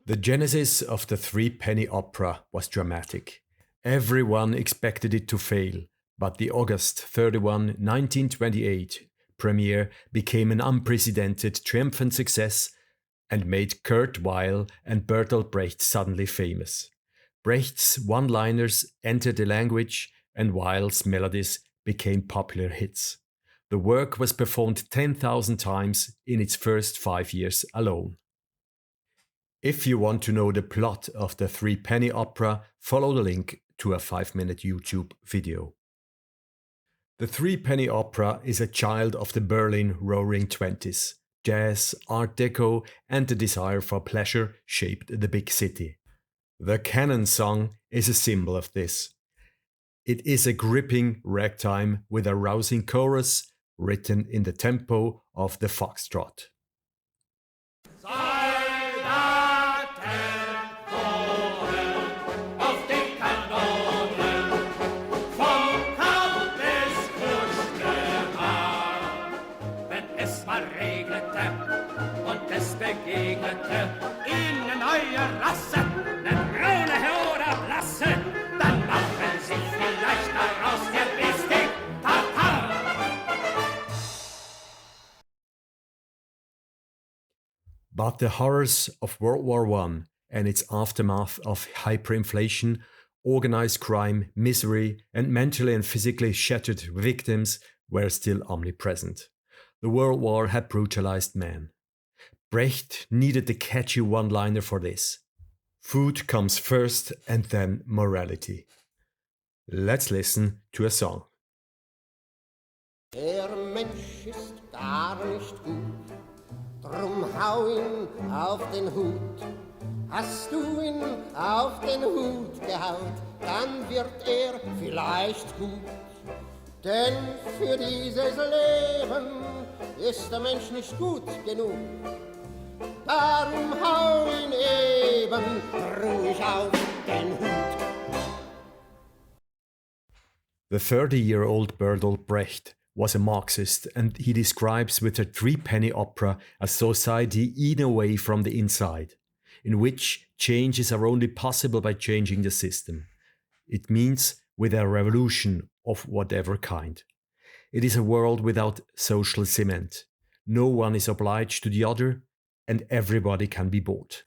The genesis of the Three-Penny Opera was dramatic. Everyone expected it to fail, but the August 31, 1928 premiere became an unprecedented triumphant success and made Kurt Weill and Bertolt Brecht suddenly famous. Brecht's one-liners entered the language and Weill's melodies became popular hits. The work was performed 10,000 times in its first 5 years alone. If you want to know the plot of the Three-Penny Opera, follow the link to a 5-minute YouTube video. The Three-Penny Opera is a child of the Berlin Roaring Twenties. Jazz, Art Deco, and the desire for pleasure shaped the big city. The Canon song is a symbol of this. It is a gripping ragtime with a rousing chorus written in the tempo of the foxtrot. But the horrors of World War I and its aftermath of hyperinflation, organized crime, misery, and mentally and physically shattered victims were still omnipresent. The World War had brutalized man. Brecht needed the catchy one-liner for this. Food comes first and then morality. Let's listen to a song. Der Mensch ist gar nicht gut, drum hau ihn auf den Hut. Hast du ihn auf den Hut gehaut, dann wird vielleicht gut. Denn für dieses Leben ist der Mensch nicht gut genug. Darum hau ihn eben ruhig auf den Hut. The 30-year-old Bertolt Brecht was a Marxist, and he describes with the Three-Penny Opera a society eaten away from the inside, in which changes are only possible by changing the system. It means with a revolution of whatever kind. It is a world without social cement. No one is obliged to the other, and everybody can be bought.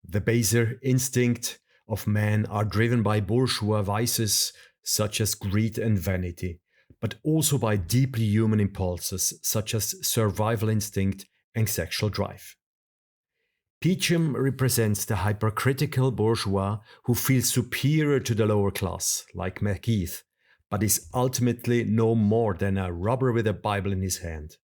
The baser instincts of man are driven by bourgeois vices such as greed and vanity, but also by deeply human impulses such as survival instinct and sexual drive. Peachum represents the hypercritical bourgeois who feels superior to the lower class, like Macheath, but is ultimately no more than a robber with a Bible in his hand.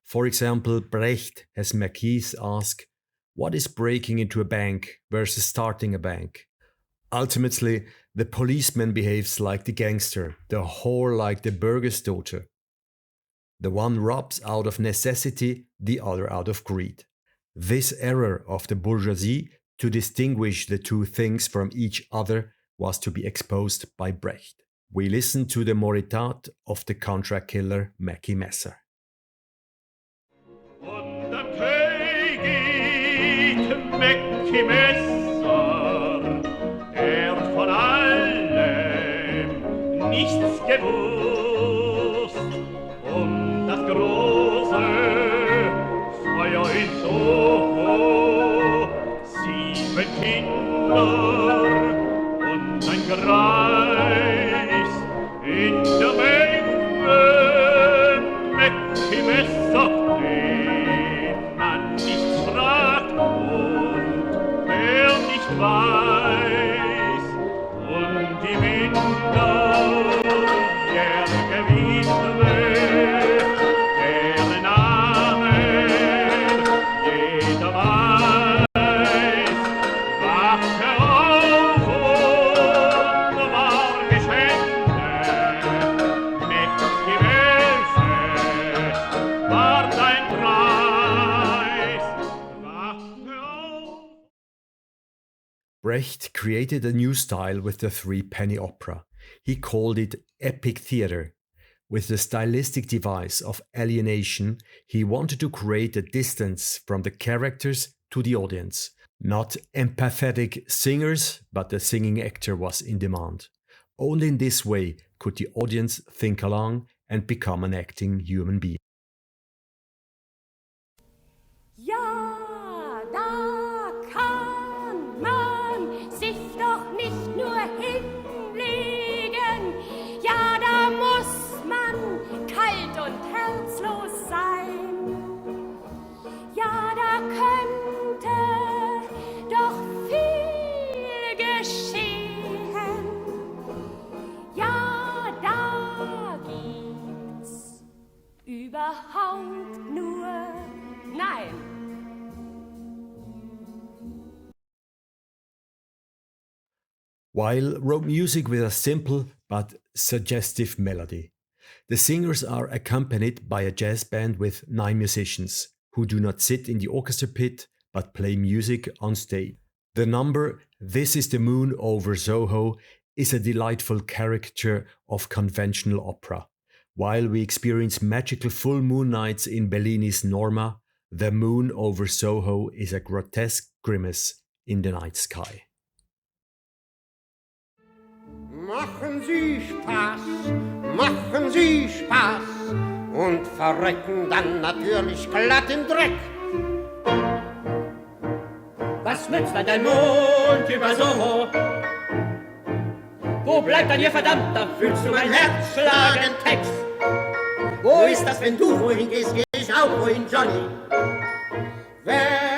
For example, Brecht has Macheath ask, "What is breaking into a bank versus starting a bank?" Ultimately, the policeman behaves like the gangster, the whore like the burgher's daughter. The one robs out of necessity, the other out of greed. This error of the bourgeoisie to distinguish the two things from each other was to be exposed by Brecht. We listen to the Moritat of the contract killer Mackie Messer. Und am König Mackie Messer, der von allem nichts gewusst, und das große Feuer in Soho, 7 Kinder und ein Greis in der Menge, Mackie Messer, den man nicht fragt und wer nicht weiß, und die Winter, jährige Witwe, deren Namen jeder weiß, wache auf und war geschändet, Mackie Messer, war dein Preis, wache auf. Brecht created a new style with the three-penny opera. He called it epic theater. With the stylistic device of alienation, he wanted to create a distance from the characters to the audience. Not empathetic singers, but the singing actor was in demand. Only in this way could the audience think along and become an acting human being. Ja, da kann man sich doch nicht nur hinlegen. Ja, da muss man kalt und herzlos sein. Ja, da könnte doch viel geschehen. Ja, da gibt's überhaupt nur Nein. While wrote music with a simple but suggestive melody. The singers are accompanied by a jazz band with 9 musicians who do not sit in the orchestra pit but play music on stage. The number "This is the Moon over Soho" is a delightful caricature of conventional opera. While we experience magical full moon nights in Bellini's Norma, the moon over Soho is a grotesque grimace in the night sky. Machen Sie Spaß und verrecken dann natürlich glatt im Dreck. Was nützt dann dein Mond über Soho? Wo bleibt dann Ihr Verdammter? Fühlst du mein Herz schlagen, Tex? Wo ist das, wenn du wohin gehst, geh ich auch wohin, Johnny? Wer